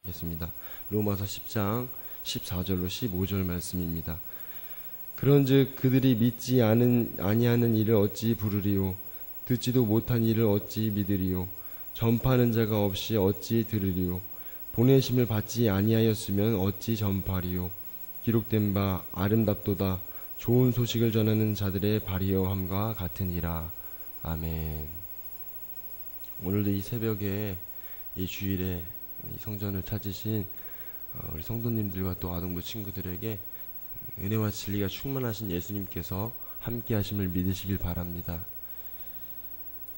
겠습니다. 로마서 10장 14절로 15절 말씀입니다. 그런즉 그들이 믿지 아니하는 일을 어찌 부르리요? 듣지도 못한 일을 어찌 믿으리요? 전파하는 자가 없이 어찌 들으리요? 보내심을 받지 아니하였으면 어찌 전파리요? 기록된 바 아름답도다 좋은 소식을 전하는 자들의 발이여함과 같으니라. 아멘. 오늘도 이 새벽에 이 주일에 이 성전을 찾으신 우리 성도님들과 또 아동부 친구들에게 은혜와 진리가 충만하신 예수님께서 함께 하심을 믿으시길 바랍니다.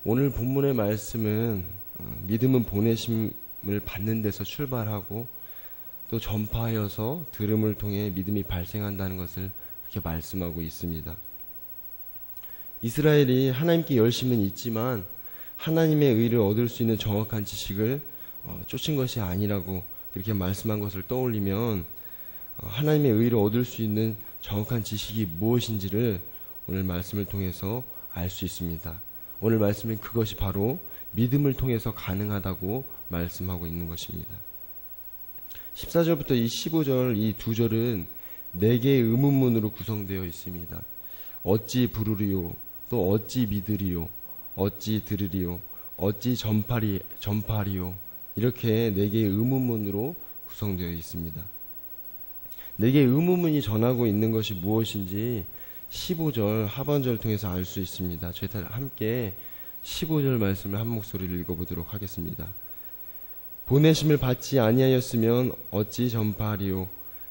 오늘 본문의 말씀은 믿음은 보내심을 받는 데서 출발하고 또 전파하여서 들음을 통해 믿음이 발생한다는 것을 이렇게 말씀하고 있습니다. 이스라엘이 하나님께 열심은 있지만 하나님의 의를 얻을 수 있는 정확한 지식을 쫓은 것이 아니라고 그렇게 말씀한 것을 떠올리면 하나님의 의를 얻을 수 있는 정확한 지식이 무엇인지를 오늘 말씀을 통해서 알 수 있습니다. 오늘 말씀은 그것이 바로 믿음을 통해서 가능하다고 말씀하고 있는 것입니다. 14절부터 이 15절 이 두 절은 4개의 의문문으로 구성되어 있습니다. 어찌 부르리요, 또 어찌 믿으리요, 어찌 들으리요, 어찌 전파리요, 이렇게 4개의 의문문으로 구성되어 있습니다. 4개의 의문문이 전하고 있는 것이 무엇인지 15절 하반절을 통해서 알 수 있습니다. 저희 다 함께 15절 말씀을 한 목소리로 읽어보도록 하겠습니다. 보내심을 받지 아니하였으면 어찌 전파하리요?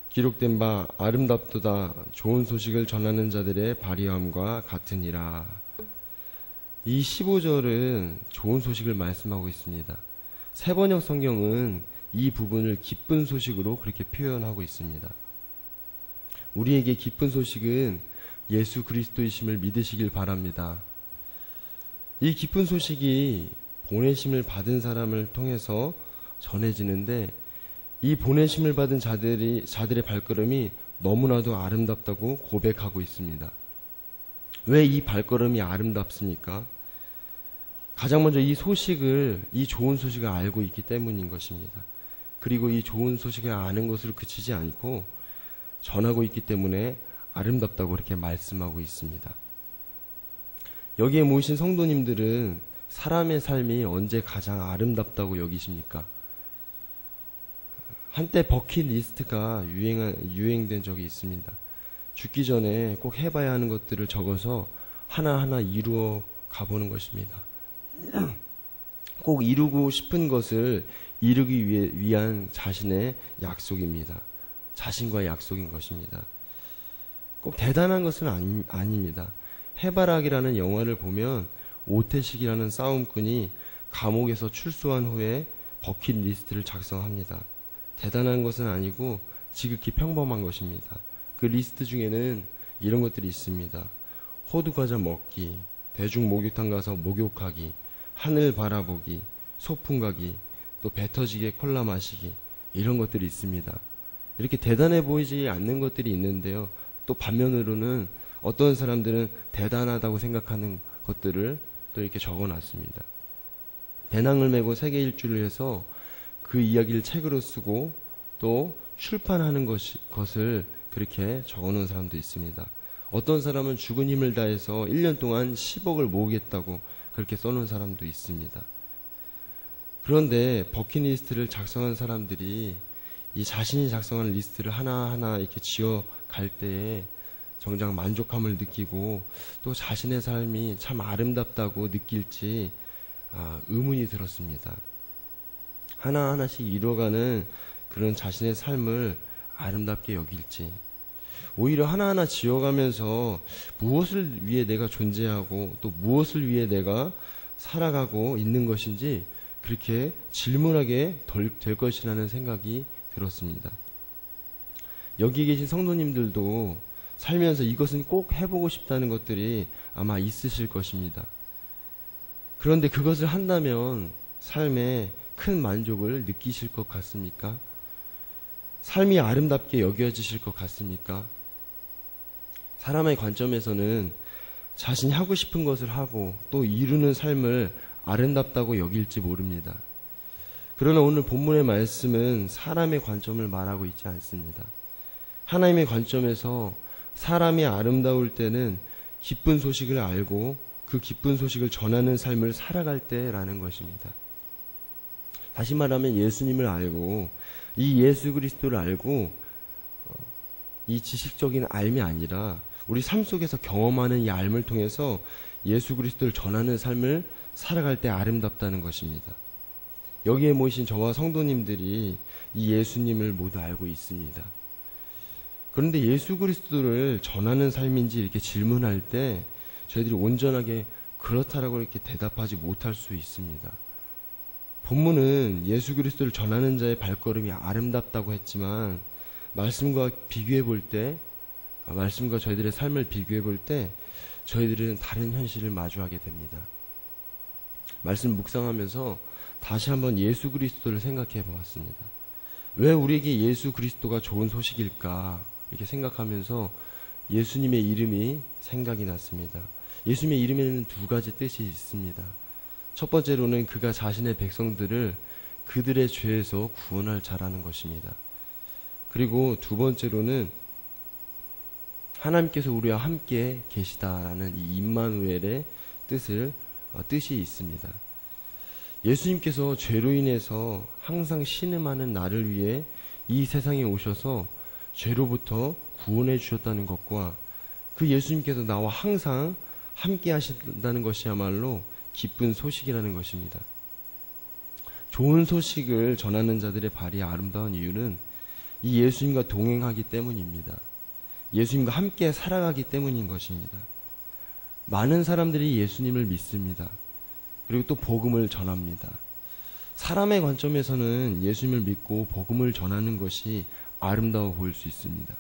기록된 바 아름답도다 좋은 소식을 전하는 자들의 발이함과 같으니라. 이 15절은 좋은 소식을 말씀하고 있습니다. 세번역 성경은 이 부분을 기쁜 소식으로 그렇게 표현하고 있습니다. 우리에게 기쁜 소식은 예수 그리스도이심을 믿으시길 바랍니다. 이 기쁜 소식이 보내심을 받은 사람을 통해서 전해지는데 이 보내심을 받은 자들의 발걸음이 너무나도 아름답다고 고백하고 있습니다. 왜 이 발걸음이 아름답습니까? 가장 먼저 이 좋은 소식을 알고 있기 때문인 것입니다. 그리고 이 좋은 소식을 아는 것으로 그치지 않고 전하고 있기 때문에 아름답다고 그렇게 말씀하고 있습니다. 여기에 모이신 성도님들은 사람의 삶이 언제 가장 아름답다고 여기십니까? 한때 버킷리스트가 유행된 적이 있습니다. 죽기 전에 꼭 해봐야 하는 것들을 적어서 하나하나 이루어 가보는 것입니다. 꼭 이루고 싶은 것을 이루기 위한 자신의 약속입니다. 자신과의 약속인 것입니다. 꼭 대단한 것은 아닙니다. 해바라기라는 영화를 보면 오태식이라는 싸움꾼이 감옥에서 출소한 후에 버킷리스트를 작성합니다. 대단한 것은 아니고 지극히 평범한 것입니다. 그 리스트 중에는 이런 것들이 있습니다. 호두과자 먹기, 대중 목욕탕 가서 목욕하기, 하늘 바라보기, 소풍 가기, 또 배 터지게 콜라 마시기, 이런 것들이 있습니다. 이렇게 대단해 보이지 않는 것들이 있는데요. 또 반면으로는 어떤 사람들은 대단하다고 생각하는 것들을 또 이렇게 적어놨습니다. 배낭을 메고 세계 일주를 해서 그 이야기를 책으로 쓰고 또 출판하는 것을 그렇게 적어놓은 사람도 있습니다. 어떤 사람은 죽은 힘을 다해서 1년 동안 10억을 모으겠다고 그렇게 써놓은 사람도 있습니다. 그런데 버킷리스트를 작성한 사람들이 이 자신이 작성한 리스트를 하나하나 이렇게 지어갈 때에 정작 만족함을 느끼고 또 자신의 삶이 참 아름답다고 느낄지 의문이 들었습니다. 하나하나씩 이루어가는 그런 자신의 삶을 아름답게 여길지, 오히려 하나하나 지어가면서 무엇을 위해 내가 존재하고 또 무엇을 위해 내가 살아가고 있는 것인지 그렇게 질문하게 될 것이라는 생각이 들었습니다. 여기 계신 성도님들도 살면서 이것은 꼭 해보고 싶다는 것들이 아마 있으실 것입니다. 그런데 그것을 한다면 삶에 큰 만족을 느끼실 것 같습니까? 삶이 아름답게 여겨지실 것 같습니까? 사람의 관점에서는 자신이 하고 싶은 것을 하고 또 이루는 삶을 아름답다고 여길지 모릅니다. 그러나 오늘 본문의 말씀은 사람의 관점을 말하고 있지 않습니다. 하나님의 관점에서 사람이 아름다울 때는 기쁜 소식을 알고 그 기쁜 소식을 전하는 삶을 살아갈 때라는 것입니다. 다시 말하면 예수님을 알고 이 예수 그리스도를 알고 이 지식적인 알미 아니라 우리 삶 속에서 경험하는 이 알을 통해서 예수 그리스도를 전하는 삶을 살아갈 때 아름답다는 것입니다. 여기에 모이신 저와 성도님들이 이 예수님을 모두 알고 있습니다. 그런데 예수 그리스도를 전하는 삶인지 이렇게 질문할 때 저희들이 온전하게 그렇다라고 이렇게 대답하지 못할 수 있습니다. 본문은 예수 그리스도를 전하는 자의 발걸음이 아름답다고 했지만 말씀과 비교해 볼 때, 말씀과 저희들의 삶을 비교해 볼 때 저희들은 다른 현실을 마주하게 됩니다. 말씀 묵상하면서 다시 한번 예수 그리스도를 생각해 보았습니다. 왜 우리에게 예수 그리스도가 좋은 소식일까? 이렇게 생각하면서 예수님의 이름이 생각이 났습니다. 예수님의 이름에는 두 가지 뜻이 있습니다. 첫 번째로는 그가 자신의 백성들을 그들의 죄에서 구원할 자라는 것입니다. 그리고 두 번째로는 하나님께서 우리와 함께 계시다라는 이 임마누엘의 뜻이 있습니다. 예수님께서 죄로 인해서 항상 신음하는 나를 위해 이 세상에 오셔서 죄로부터 구원해 주셨다는 것과 그 예수님께서 나와 항상 함께 하신다는 것이야말로 기쁜 소식이라는 것입니다. 좋은 소식을 전하는 자들의 발이 아름다운 이유는 이 예수님과 동행하기 때문입니다. 예수님과 함께 살아가기 때문인 것입니다. 많은 사람들이 예수님을 믿습니다. 그리고 또 복음을 전합니다. 사람의 관점에서는 예수님을 믿고 복음을 전하는 것이 아름다워 보일 수 있습니다.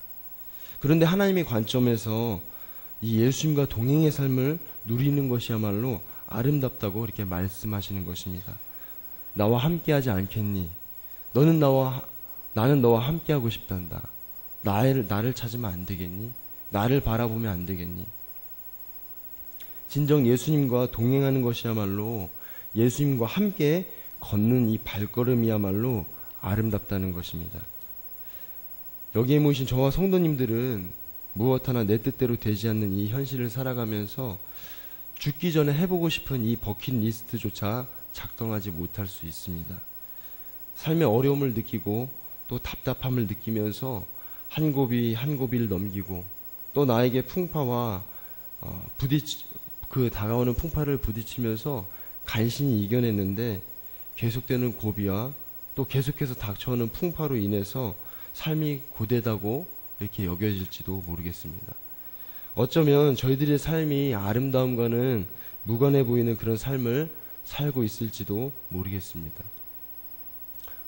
그런데 하나님의 관점에서 이 예수님과 동행의 삶을 누리는 것이야말로 아름답다고 이렇게 말씀하시는 것입니다. 나와 함께하지 않겠니? 나는 너와 함께하고 싶단다. 나를 찾으면 안 되겠니? 나를 바라보면 안 되겠니? 진정 예수님과 동행하는 것이야말로 예수님과 함께 걷는 이 발걸음이야말로 아름답다는 것입니다. 여기에 모이신 저와 성도님들은 무엇 하나 내 뜻대로 되지 않는 이 현실을 살아가면서 죽기 전에 해보고 싶은 이 버킷리스트조차 작성하지 못할 수 있습니다. 삶의 어려움을 느끼고 또 답답함을 느끼면서 한 고비 한 고비를 넘기고 또 나에게 풍파와 그 다가오는 풍파를 부딪히면서 간신히 이겨냈는데 계속되는 고비와 또 계속해서 닥쳐오는 풍파로 인해서 삶이 고되다고 이렇게 여겨질지도 모르겠습니다. 어쩌면 저희들의 삶이 아름다움과는 무관해 보이는 그런 삶을 살고 있을지도 모르겠습니다.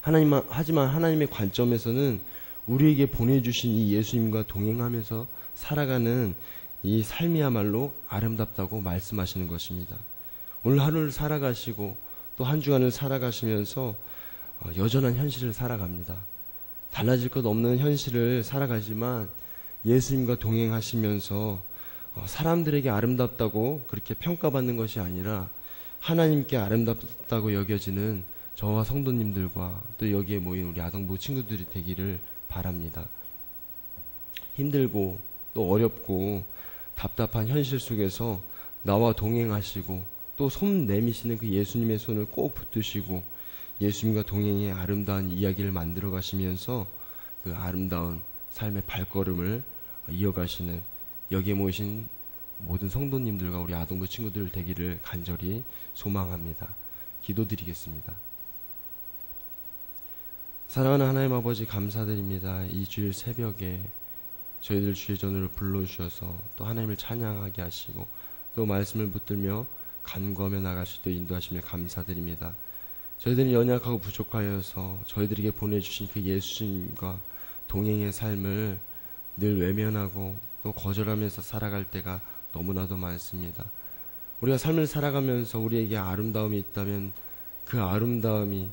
하지만 하나님의 관점에서는 우리에게 보내주신 이 예수님과 동행하면서 살아가는 이 삶이야말로 아름답다고 말씀하시는 것입니다. 오늘 하루를 살아가시고 또 한 주간을 살아가시면서 여전한 현실을 살아갑니다. 달라질 것 없는 현실을 살아가지만 예수님과 동행하시면서 사람들에게 아름답다고 그렇게 평가받는 것이 아니라 하나님께 아름답다고 여겨지는 저와 성도님들과 또 여기에 모인 우리 아동부 친구들이 되기를 바랍니다. 힘들고 또 어렵고 답답한 현실 속에서 나와 동행하시고 또 손 내미시는 그 예수님의 손을 꼭 붙드시고 예수님과 동행의 아름다운 이야기를 만들어 가시면서 그 아름다운 삶의 발걸음을 이어가시는 여기에 모이신 모든 성도님들과 우리 아동부 친구들 되기를 간절히 소망합니다. 기도드리겠습니다. 사랑하는 하나님 아버지 감사드립니다. 이 주일 새벽에 저희들 주의 전으로 불러주셔서 또 하나님을 찬양하게 하시고 또 말씀을 붙들며 간구하며 나갈 수 있도록 인도하시며 감사드립니다. 저희들이 연약하고 부족하여서 저희들에게 보내주신 그 예수님과 동행의 삶을 늘 외면하고 또 거절하면서 살아갈 때가 너무나도 많습니다. 우리가 삶을 살아가면서 우리에게 아름다움이 있다면 그 아름다움이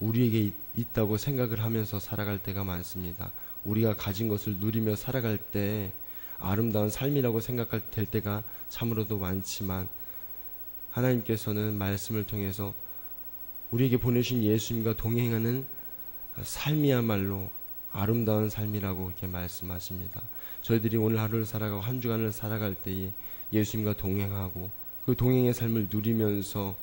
우리에게 있다고 생각을 하면서 살아갈 때가 많습니다. 우리가 가진 것을 누리며 살아갈 때 아름다운 삶이라고 생각할 때가 참으로도 많지만 하나님께서는 말씀을 통해서 우리에게 보내신 예수님과 동행하는 삶이야말로 아름다운 삶이라고 이렇게 말씀하십니다. 저희들이 오늘 하루를 살아가고 한 주간을 살아갈 때에 예수님과 동행하고 그 동행의 삶을 누리면서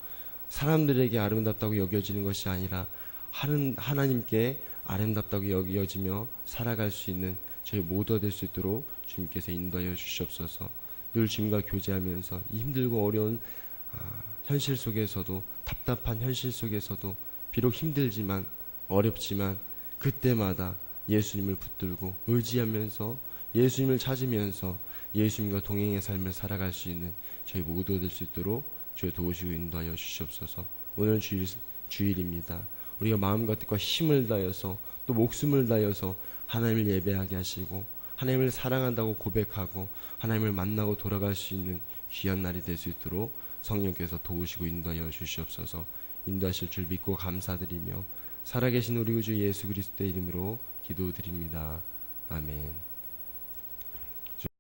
사람들에게 아름답다고 여겨지는 것이 아니라 하나님께 아름답다고 여겨지며 살아갈 수 있는 저희 모두가 될 수 있도록 주님께서 인도하여 주시옵소서. 늘 주님과 교제하면서 이 힘들고 어려운 현실 속에서도, 답답한 현실 속에서도, 비록 힘들지만 어렵지만 그때마다 예수님을 붙들고 의지하면서 예수님을 찾으면서 예수님과 동행의 삶을 살아갈 수 있는 저희 모두가 될 수 있도록 주여 도우시고 인도하여 주시옵소서. 오늘 주일입니다. 우리가 마음과 뜻과 힘을 다해서 또 목숨을 다해서 하나님을 예배하게 하시고 하나님을 사랑한다고 고백하고 하나님을 만나고 돌아갈 수 있는 귀한 날이 될 수 있도록 성령께서 도우시고 인도하여 주시옵소서. 인도하실 줄 믿고 감사드리며 살아계신 우리 구주 예수 그리스도의 이름으로 기도드립니다. 아멘.